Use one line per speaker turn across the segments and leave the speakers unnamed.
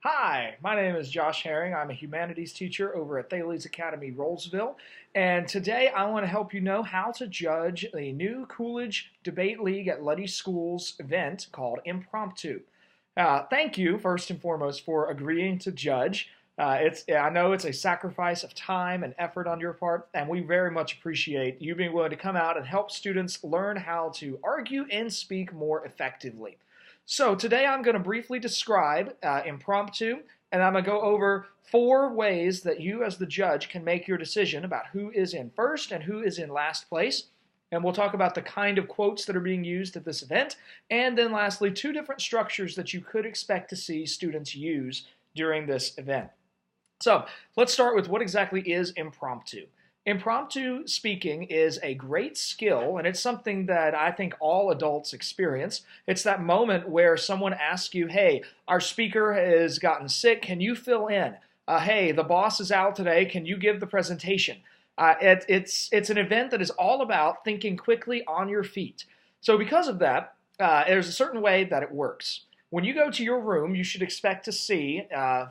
Hi, my name is Josh Herring. I'm a humanities teacher over at Thales Academy, Rollsville. And today I want to help you know how to judge the new Coolidge Debate League at Luddy Schools event called Impromptu. Thank you, first and foremost, for agreeing to judge. I know it's a sacrifice of time and effort on your part, and we very much appreciate you being willing to come out and help students learn how to argue and speak more effectively. So today I'm going to briefly describe impromptu, and I'm going to go over 4 ways that you as the judge can make your decision about who is in first and who is in last place. And we'll talk about the kind of quotes that are being used at this event. And then lastly, 2 different structures that you could expect to see students use during this event. So let's start with what exactly is impromptu. Impromptu speaking is a great skill, and it's something that I think all adults experience. It's that moment where someone asks you, hey, our speaker has gotten sick, can you fill in? Hey, the boss is out today, can you give the presentation? It's an event that is all about thinking quickly on your feet. So because of that, there's a certain way that it works. When you go to your room, you should expect to see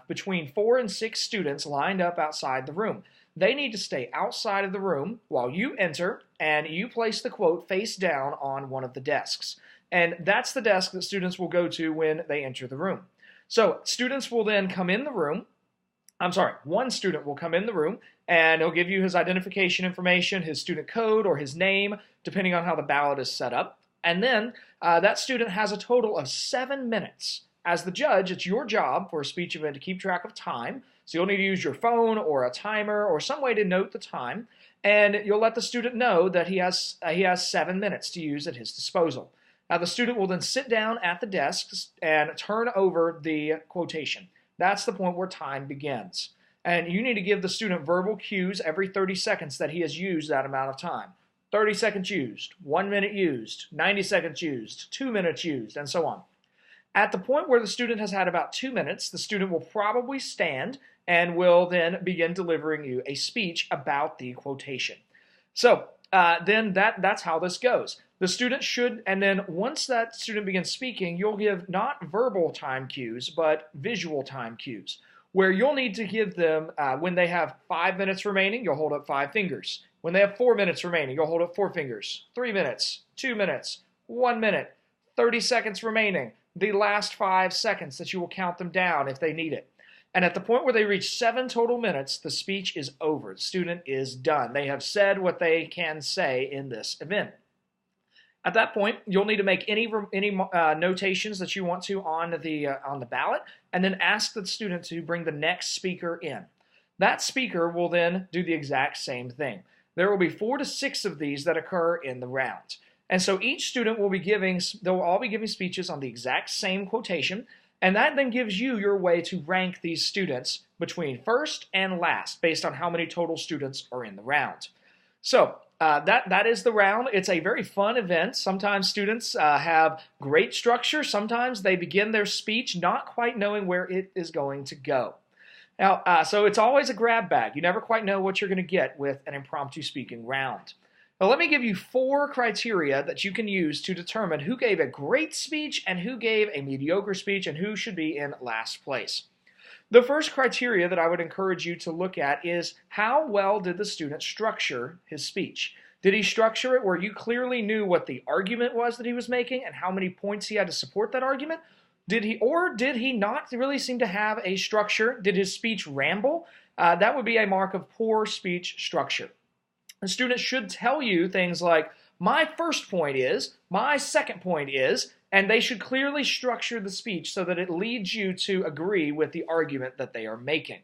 between 4 and 6 students lined up outside the room. They need to stay outside of the room while you enter, and you place the quote face down on one of the desks. And that's the desk that students will go to when they enter the room. So students will then come in the room. One student will come in the room, and he'll give you his identification information, his student code, or his name, depending on how the ballot is set up. And then that student has a total of 7 minutes. As the judge, it's your job for a speech event to keep track of time. So you'll need to use your phone or a timer or some way to note the time. And you'll let the student know that he has 7 minutes to use at his disposal. Now the student will then sit down at the desk and turn over the quotation. That's the point where time begins. And you need to give the student verbal cues every 30 seconds that he has used that amount of time. 30 seconds used, 1 minute used, 90 seconds used, 2 minutes used, and so on. At the point where the student has had about 2 minutes, the student will probably stand and will then begin delivering you a speech about the quotation. So then that's how this goes. The student should, and then once that student begins speaking, you'll give not verbal time cues, but visual time cues, where you'll need to give them, when they have 5 minutes remaining, you'll hold up 5 fingers. When they have 4 minutes remaining, you'll hold up 4 fingers. 3 minutes, 2 minutes, 1 minute, 30 seconds remaining, the last 5 seconds that you will count them down if they need it. And at the point where they reach 7 total minutes, the speech is over. The student is done. They have said what they can say in this event. At that point, you'll need to make any notations that you want to on the ballot, and then ask the student to bring the next speaker in. That speaker will then do the exact same thing. There will be 4 to 6 of these that occur in the round. And so each student will be they'll all be giving speeches on the exact same quotation, and that then gives you your way to rank these students between first and last based on how many total students are in the round. So that is the round. It's a very fun event. Sometimes students have great structure. Sometimes they begin their speech not quite knowing where it is going to go. Now, so it's always a grab bag. You never quite know what you're going to get with an impromptu speaking round. Now, let me give you 4 criteria that you can use to determine who gave a great speech and who gave a mediocre speech and who should be in last place. The first criteria that I would encourage you to look at is how well did the student structure his speech? Did he structure it where you clearly knew what the argument was that he was making and how many points he had to support that argument? Did he not really seem to have a structure? Did his speech ramble? That would be a mark of poor speech structure. The student should tell you things like, my first point is, my second point is, and they should clearly structure the speech so that it leads you to agree with the argument that they are making.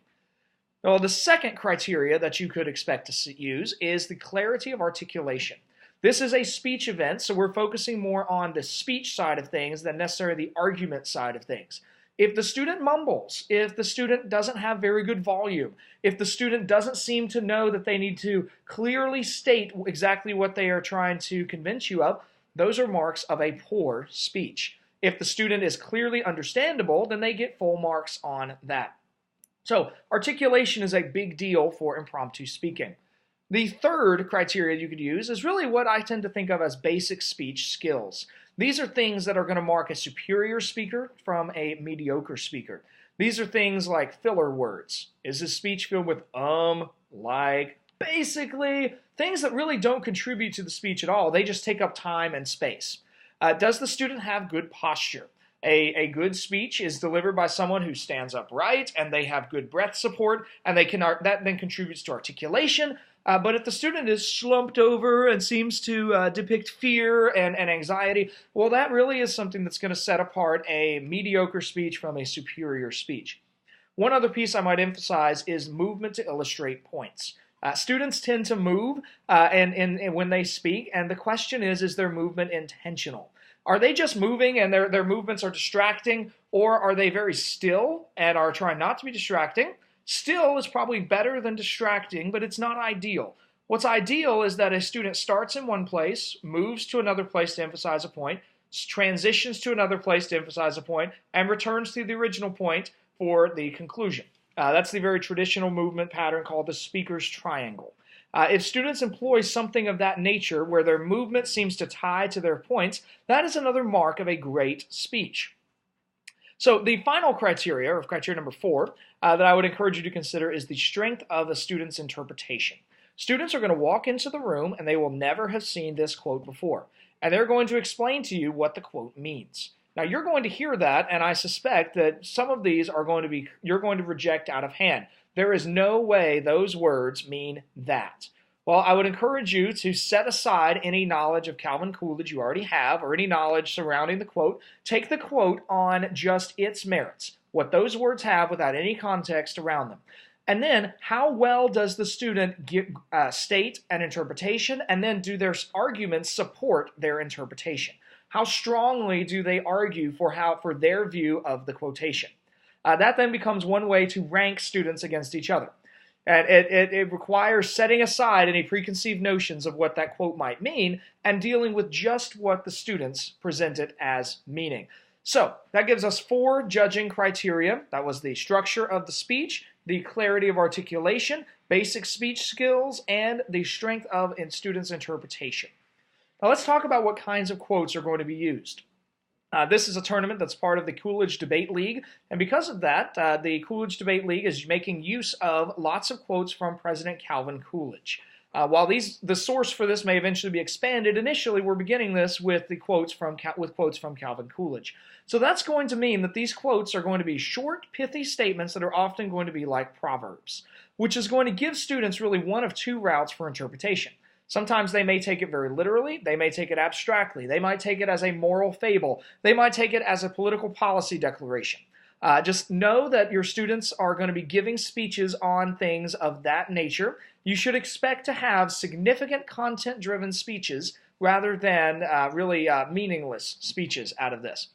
Well, the second criteria that you could expect to use is the clarity of articulation. This is a speech event, so we're focusing more on the speech side of things than necessarily the argument side of things. If the student mumbles, if the student doesn't have very good volume, if the student doesn't seem to know that they need to clearly state exactly what they are trying to convince you of, those are marks of a poor speech. If the student is clearly understandable, then they get full marks on that. So articulation is a big deal for impromptu speaking. The third criteria you could use is really what I tend to think of as basic speech skills. These are things that are going to mark a superior speaker from a mediocre speaker. These are things like filler words. Is his speech filled with like, basically things that really don't contribute to the speech at all. They just take up time and space. Does the student have good posture? A good speech is delivered by someone who stands upright and they have good breath support, and that then contributes to articulation. But if the student is slumped over and seems to depict fear and anxiety, well, that really is something that's going to set apart a mediocre speech from a superior speech. One other piece I might emphasize is movement to illustrate points. Students tend to move and when they speak, and the question is their movement intentional? Are they just moving and their movements are distracting, or are they very still and are trying not to be distracting? Still is probably better than distracting, but it's not ideal. What's ideal is that a student starts in one place, moves to another place to emphasize a point, transitions to another place to emphasize a point, and returns to the original point for the conclusion. That's the very traditional movement pattern called the speaker's triangle. If students employ something of that nature where their movement seems to tie to their points, that is another mark of a great speech. So the final criteria, or criteria number 4, that I would encourage you to consider is the strength of a student's interpretation. Students are going to walk into the room and they will never have seen this quote before, and they're going to explain to you what the quote means. Now you're going to hear that, and I suspect that some of these you're going to reject out of hand. There is no way those words mean that. Well, I would encourage you to set aside any knowledge of Calvin Coolidge you already have, or any knowledge surrounding the quote. Take the quote on just its merits, what those words have without any context around them. And then, how well does the student state an interpretation, and then do their arguments support their interpretation? How strongly do they argue for their view of the quotation? That then becomes one way to rank students against each other. And it requires setting aside any preconceived notions of what that quote might mean and dealing with just what the students present it as meaning. So that gives us 4 judging criteria. That was the structure of the speech, the clarity of articulation, basic speech skills, and the strength of students' interpretation. Now let's talk about what kinds of quotes are going to be used. This is a tournament that's part of the Coolidge Debate League, and because of that, the Coolidge Debate League is making use of lots of quotes from President Calvin Coolidge. While the source for this may eventually be expanded, initially we're beginning this with quotes from Calvin Coolidge. So that's going to mean that these quotes are going to be short, pithy statements that are often going to be like proverbs, which is going to give students really one of 2 routes for interpretation. Sometimes they may take it very literally, they may take it abstractly, they might take it as a moral fable, they might take it as a political policy declaration. Just know that your students are going to be giving speeches on things of that nature. You should expect to have significant content-driven speeches rather than really meaningless speeches out of this.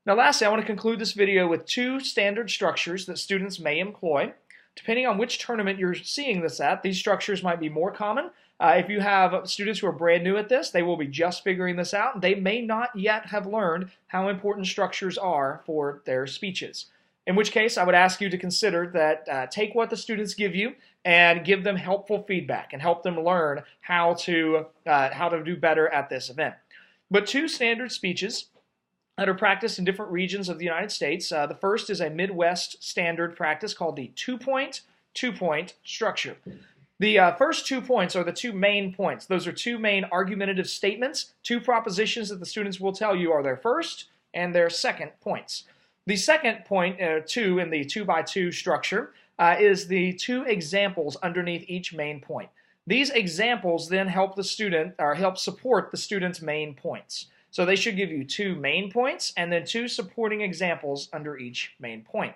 Now lastly, I want to conclude this video with 2 standard structures that students may employ. Depending on which tournament you're seeing this at, these structures might be more common. If you have students who are brand new at this, they will be just figuring this out. They may not yet have learned how important structures are for their speeches. In which case, I would ask you to consider that take what the students give you and give them helpful feedback and help them learn how to do better at this event. But 2 standard speeches that are practiced in different regions of the United States. The first is a Midwest standard practice called the 2-point, 2-point structure. The first 2 points are the 2 main points. Those are 2 main argumentative statements, 2 propositions that the students will tell you are their first and their second points. The second point, 2 in the 2-by-2 structure, is the 2 examples underneath each main point. These examples then help the student, or help support the student's main points. So they should give you 2 main points and then 2 supporting examples under each main point.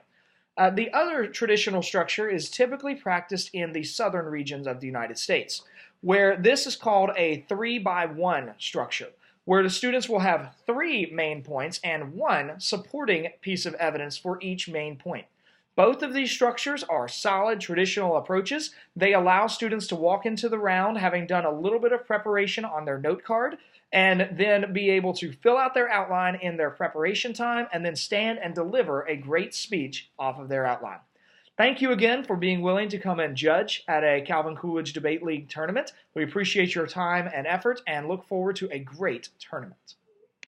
The other traditional structure is typically practiced in the southern regions of the United States, where this is called a 3-by-1 structure, where the students will have 3 main points and 1 supporting piece of evidence for each main point. Both of these structures are solid traditional approaches. They allow students to walk into the round having done a little bit of preparation on their note card, and then be able to fill out their outline in their preparation time and then stand and deliver a great speech off of their outline. Thank you again for being willing to come and judge at a Calvin Coolidge Debate League tournament. We appreciate your time and effort and look forward to a great tournament.